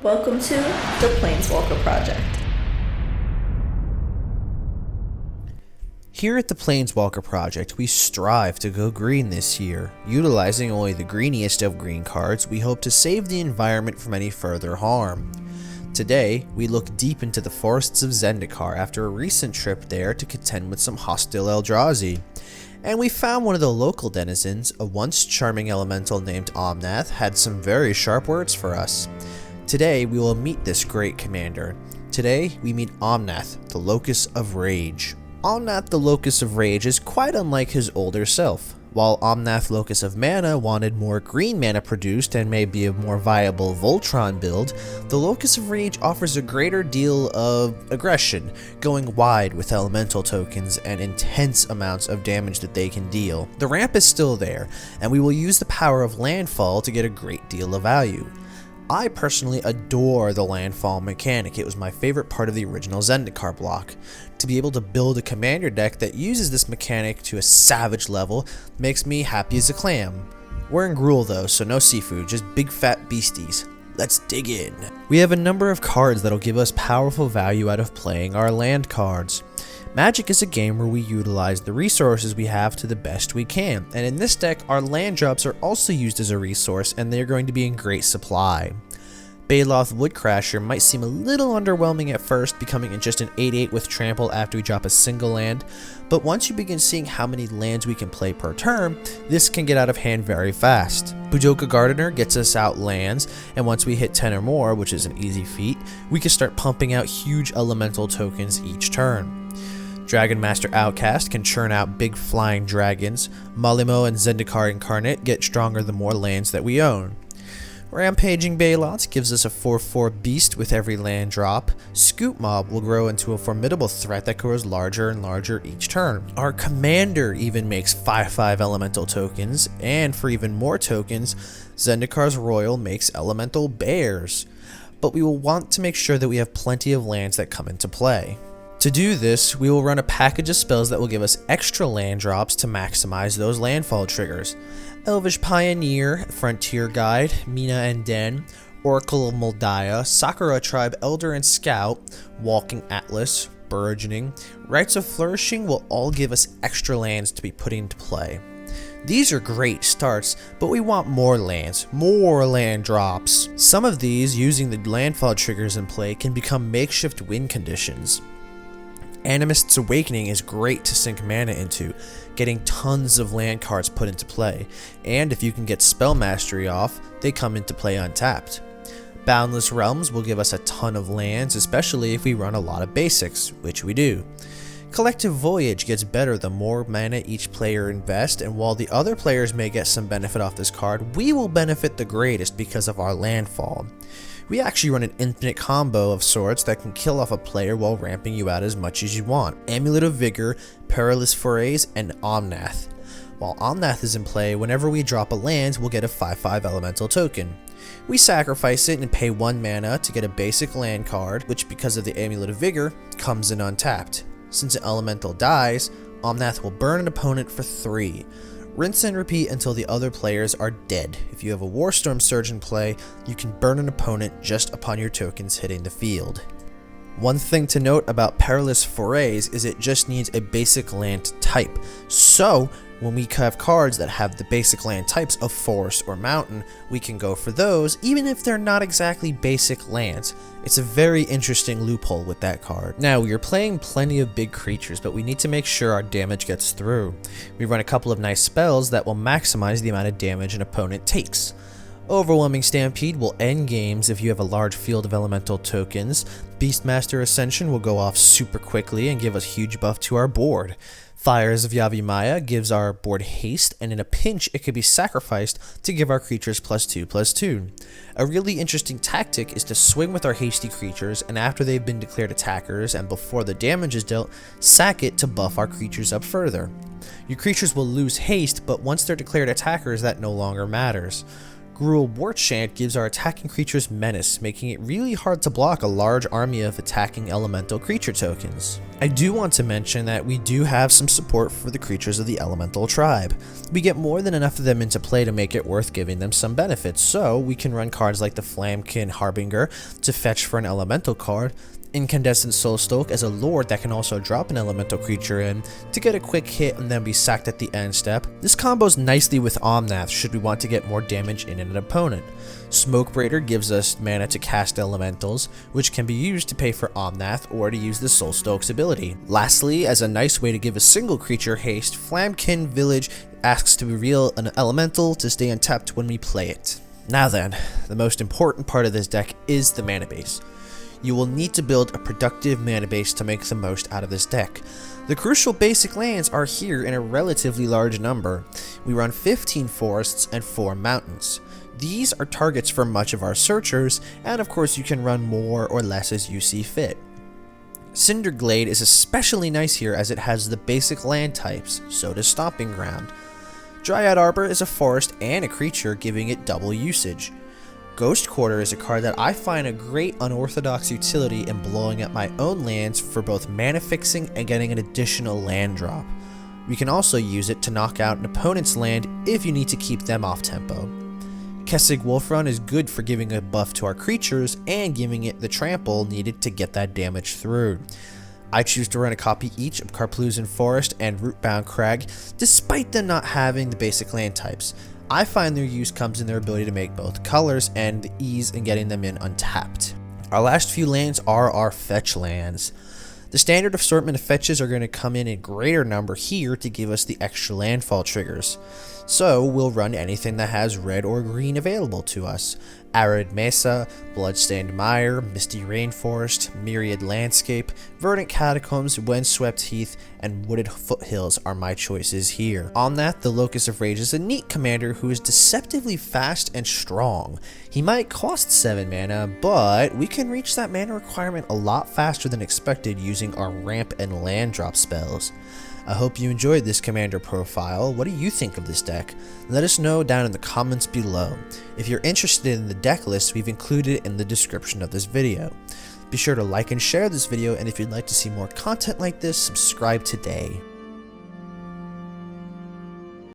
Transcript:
Welcome to the Planeswalker Project. Here at the Planeswalker Project, we strive to go green this year. Utilizing only the greeniest of green cards, we hope to save the environment from any further harm. Today, we look deep into the forests of Zendikar after a recent trip there to contend with some hostile Eldrazi. And we found one of the local denizens, a once charming elemental named Omnath, had some very sharp words for us. Today, we will meet this great commander. Today, we meet Omnath, the Locus of Rage. Omnath, the Locus of Rage, is quite unlike his older self. While Omnath, Locus of Mana, wanted more green mana produced and may be a more viable Voltron build, the Locus of Rage offers a greater deal of aggression, going wide with elemental tokens and intense amounts of damage that they can deal. The ramp is still there, and we will use the power of Landfall to get a great deal of value. I personally adore the Landfall mechanic. It was my favorite part of the original Zendikar block. To be able to build a commander deck that uses this mechanic to a savage level makes me happy as a clam. We're in Gruul though, so no seafood, just big fat beasties. Let's dig in. We have a number of cards that'll give us powerful value out of playing our land cards. Magic is a game where we utilize the resources we have to the best we can, and in this deck our land drops are also used as a resource and they're going to be in great supply. Baloth Woodcrasher might seem a little underwhelming at first, becoming just an 8/8 with trample after we drop a single land, but once you begin seeing how many lands we can play per turn, this can get out of hand very fast. Budoka Gardener gets us out lands, and once we hit 10 or more, which is an easy feat, we can start pumping out huge elemental tokens each turn. Dragonmaster Outcast can churn out big flying dragons. Malimo and Zendikar Incarnate get stronger the more lands that we own. Rampaging Baloth gives us a 4/4 beast with every land drop. Scoop Mob will grow into a formidable threat that grows larger and larger each turn. Our commander even makes 5/5 elemental tokens, and for even more tokens, Zendikar's Royal makes elemental bears. But we will want to make sure that we have plenty of lands that come into play. To do this, we will run a package of spells that will give us extra land drops to maximize those landfall triggers. Elvish Pioneer, Frontier Guide, Mina and Den, Oracle of Moldiah, Sakura Tribe Elder and Scout, Walking Atlas, Burgeoning, Rites of Flourishing will all give us extra lands to be put into play. These are great starts, but we want more lands, more land drops. Some of these, using the landfall triggers in play, can become makeshift win conditions. Animist's Awakening is great to sink mana into, getting tons of land cards put into play, and if you can get Spell Mastery off, they come into play untapped. Boundless Realms will give us a ton of lands, especially if we run a lot of basics, which we do. Collective Voyage gets better the more mana each player invests, and while the other players may get some benefit off this card, we will benefit the greatest because of our landfall. We actually run an infinite combo of sorts that can kill off a player while ramping you out as much as you want. Amulet of Vigor, Perilous Forays, and Omnath. While Omnath is in play, whenever we drop a land, we'll get a 5/5 elemental token. We sacrifice it and pay 1 mana to get a basic land card, which because of the Amulet of Vigor, comes in untapped. Since an elemental dies, Omnath will burn an opponent for 3. Rinse and repeat until the other players are dead. If you have a Warstorm Surge in play, you can burn an opponent just upon your tokens hitting the field. One thing to note about Perilous Forays is it just needs a basic land type. So, when we have cards that have the basic land types of Forest or Mountain, we can go for those even if they're not exactly basic lands. It's a very interesting loophole with that card. Now, we are playing plenty of big creatures, but we need to make sure our damage gets through. We run a couple of nice spells that will maximize the amount of damage an opponent takes. Overwhelming Stampede will end games if you have a large field of elemental tokens. Beastmaster Ascension will go off super quickly and give us huge buff to our board. Fires of Yavimaya gives our board haste, and in a pinch it could be sacrificed to give our creatures +2/+2. A really interesting tactic is to swing with our hasty creatures, and after they've been declared attackers and before the damage is dealt, sack it to buff our creatures up further. Your creatures will lose haste, but once they're declared attackers that no longer matters. Gruul Warchant gives our attacking creatures menace, making it really hard to block a large army of attacking elemental creature tokens. I do want to mention that we do have some support for the creatures of the elemental tribe. We get more than enough of them into play to make it worth giving them some benefits, so we can run cards like the Flamkin Harbinger to fetch for an elemental card, Incandescent Soulstoke as a lord that can also drop an elemental creature in to get a quick hit and then be sacked at the end step. This combos nicely with Omnath should we want to get more damage in an opponent. Smokebraider gives us mana to cast elementals, which can be used to pay for Omnath or to use the Soulstoke's ability. Lastly, as a nice way to give a single creature haste, Flamkin Village asks to reveal an elemental to stay untapped when we play it. Now then, the most important part of this deck is the mana base. You will need to build a productive mana base to make the most out of this deck. The crucial basic lands are here in a relatively large number. We run 15 forests and 4 mountains. These are targets for much of our searchers, and of course you can run more or less as you see fit. Cinder Glade is especially nice here as it has the basic land types, so does Stomping Ground. Dryad Arbor is a forest and a creature, giving it double usage. Ghost Quarter is a card that I find a great unorthodox utility in blowing up my own lands for both mana fixing and getting an additional land drop. We can also use it to knock out an opponent's land if you need to keep them off tempo. Kessig Wolfrun is good for giving a buff to our creatures and giving it the trample needed to get that damage through. I choose to run a copy each of Karplusan Forest and Rootbound Crag, despite them not having the basic land types. I find their use comes in their ability to make both colors and the ease in getting them in untapped. Our last few lands are our fetch lands. The standard assortment of fetches are going to come in greater number here to give us the extra landfall triggers. So we'll run anything that has red or green available to us. Arid Mesa, Bloodstained Mire, Misty Rainforest, Myriad Landscape, Verdant Catacombs, Windswept Heath, and Wooded Foothills are my choices here. Omnath, the Locus of Rage, is a neat commander who is deceptively fast and strong. He might cost 7 mana, but we can reach that mana requirement a lot faster than expected using our ramp and land drop spells. I hope you enjoyed this commander profile. What do you think of this deck? Let us know down in the comments below. If you're interested in the deck list, we've included it in the description of this video. Be sure to like and share this video, and if you'd like to see more content like this, subscribe today.